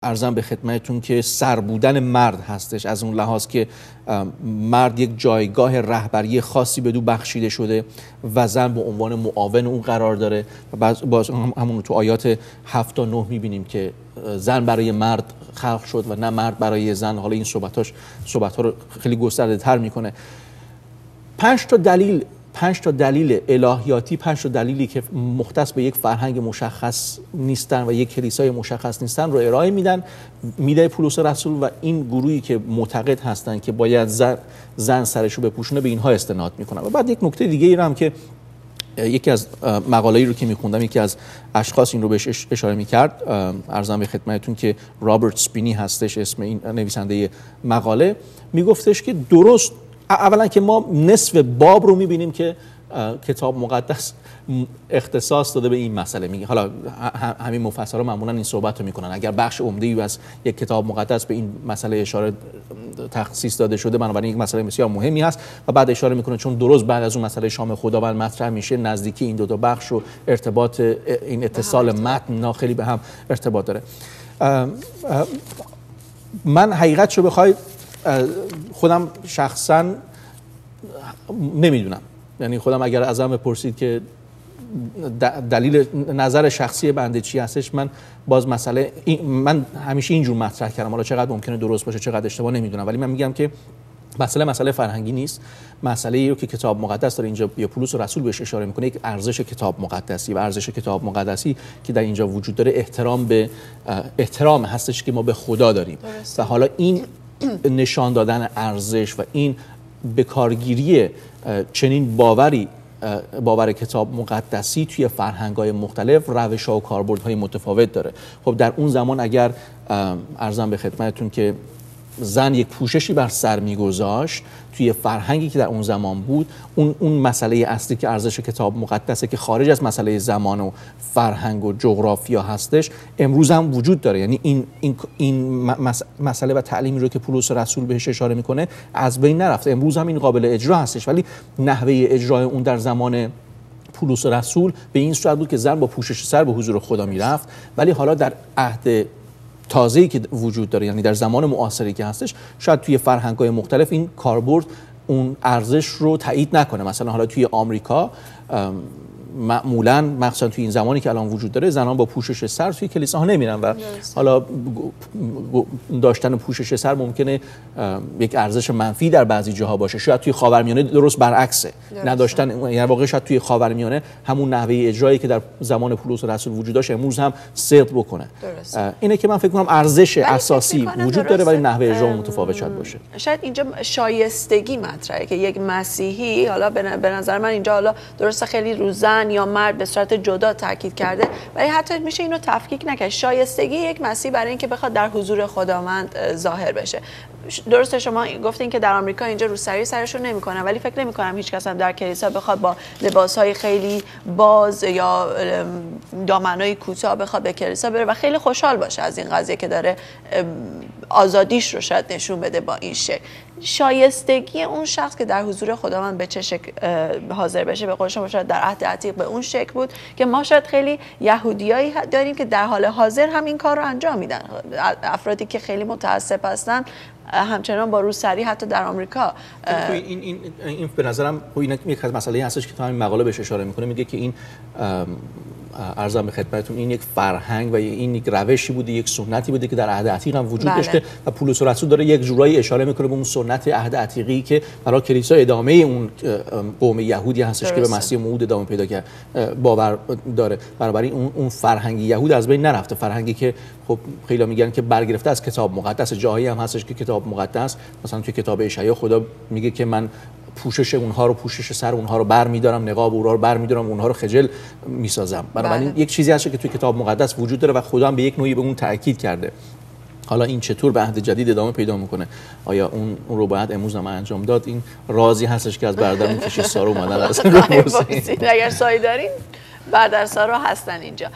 ارزم به خدمتتون که سر بودن مرد هستش، از اون لحاظ که مرد یک جایگاه رهبری خاصی به دو بخشیده شده و زن به عنوان معاون اون قرار داره و باز همون تو آیات 7 تا 9 میبینیم که زن برای مرد خلق شد و نه مرد برای زن. حالا این صحبت ها رو خیلی گسترده تر میکنه. 5 تا دلیل الهیاتی، 5 تا دلیلی که مختص به یک فرهنگ مشخص نیستن و یک کلیسای مشخص نیستن رو ارائه میده پولس رسول و این گروهی که معتقد هستن که باید زن سرش رو بپوشونه به اینها استناد میکنن. و بعد یک نکته دیگه ای رو هم که یکی از مقاله‌ای رو که میخوندم یکی از اشخاص این رو بهش اشاره میکرد، عرضم به خدمتتون که رابرت سپینی هستش اسم این نویسنده مقاله، میگفتش که درست اولا که ما نصف باب رو میبینیم که کتاب مقدس اختصاص داده به این مسئله. میگه حالا همین مفسرها معمولا این صحبت رو میکنن اگر بخش عمده‌ای از یک کتاب مقدس به این مسئله اشاره تخصیص داده شده بنابراین یک مسئله بسیار مهمی هست و بعد اشاره میکنه چون درست بعد از اون مسئله شام خداوند مطرح میشه نزدیکی این دو تا بخش و ارتباط این اتصال متن خیلی به هم ارتباط داره. من حقیقتشو بخوای خودم شخصا نمیدونم، یعنی خودم اگر ازم بپرسید که دلیل نظر شخصی بنده چی هستش، من باز من همیشه اینجور مطرح کردم، حالا چقدر ممکنه درست باشه چقدر اشتباه نمیدونم، ولی من میگم که مسئله فرهنگی نیست، مسئله رو که کتاب مقدس داره اینجا یا پولس رسول بهش اشاره میکنه یک ارزش کتاب مقدسی و ارزش کتاب مقدسی که در اینجا وجود داره احترام هستش که ما به خدا داریم و حالا این نشان دادن ارزش و این به کارگیری چنین باور کتاب مقدسی توی فرهنگ‌های مختلف روش‌ها و کاربردهای متفاوت داره. خب در اون زمان اگر عرضم به خدمتتون که زن یک پوششی بر سر میگذاشت توی فرهنگی که در اون زمان بود، اون مسئله اصلی که ارزش کتاب مقدسه که خارج از مسئله زمان و فرهنگ و جغرافیا هستش امروز هم وجود داره. یعنی این مسئله و تعلیمی رو که پولس رسول بهش اشاره میکنه از بین نرفته، امروز هم این قابل اجرا هستش، ولی نحوه اجرای اون در زمان پولس رسول به این صورت بود که زن با پوشش سر به حضور خدا میرفت، ولی حالا در عهد تازه‌ای که وجود داره یعنی در زمان معاصری که هستش شاید توی فرهنگ‌های مختلف این کاربرد اون ارزش رو تایید نکنه. مثلا حالا توی آمریکا معمولاً مخصوصا توی این زمانی که الان وجود داره زنان با پوشش سر توی کلیساها نمیرن و حالا داشتن پوشش سر ممکنه یک ارزش منفی در بعضی جاها باشه. شاید توی خاورمیانه درست برعکسه، نداشتن یعنی واقعا شاید توی خاورمیانه همون نحوه اجرایی که در زمان پولس رسول وجود داشت امروز هم صدق بکنه. اینه که من فکر کنم ارزش اساسی وجود داره ولی نحوه اجرا متفاوت شاید باشه. شاید اینجا شایستگی مطرحه که یک مسیحی حالا به نظر من اینجا حالا درسته خیلی رو زن یا مرد به صورت جدا تاکید کرده ولی حتی میشه اینو تفکیک نکرد. شایستگی یک مسیحی برای اینکه بخواد در حضور خداوند ظاهر بشه. درسته شما گفتین که در آمریکا اینجا روسری سرشون نمیکنن ولی فکر نمیکنم هیچ کس هم در کلیسا بخواد با لباسهای خیلی باز یا دامنای کوتاه بخواد به کلیسا بره و خیلی خوشحال باشه از این قضیه که داره آزادیش رو شاید نشون بده با این شکل. شایستگی اون شخص که در حضور خداوند به چه شکل حاضر بشه، به قول شما شاید در عهد عتیق به اون شکل بود که ما شاید خیلی یهودیایی داریم که در حال حاضر هم این کار رو انجام میدن. افرادی که خیلی متعصب هستن همچنان با روسری حتی در آمریکا. این به نظرم این یک از مسئله هستش که تا همین مقاله بهش اشاره میکنه، میگه که این عرضم به خدمتتون این یک فرهنگ و این یک روشی بوده، یک سنتی بوده که در عهد عتیق هم وجود داشته و پولس رسول داره یک جورایی اشاره میکنه به اون سنت عهد عتیقی که برای کلیسا ادامه اون قوم یهودی هستش که به مسیح موعود ادامه پیدا کرد باور داره. بنابراین اون فرهنگ یهود از بین نرفته، فرهنگی که خب خیلی میگن که برگرفته از کتاب مقدس. جاهایی هم هستش که کتاب مقدس مثلا توی کتاب اشعیا خدا میگه که من پوشش اونها رو، پوشش سر اونها رو برمی‌دارم، نقاب اونها رو برمی‌دارم، اونها رو خجل می‌سازم. بنابراین یک چیزی هست که توی کتاب مقدس وجود داره و خدا هم به یک نوعی به اون تاکید کرده. حالا این چطور به عهد جدید ادامه پیدا میکنه، آیا اون رو باید امروز هم انجام داد، این رازی هستش که از برادرمون کشیش سارا اومدن اگر سایی دارین برادر سارا هستن اینجا.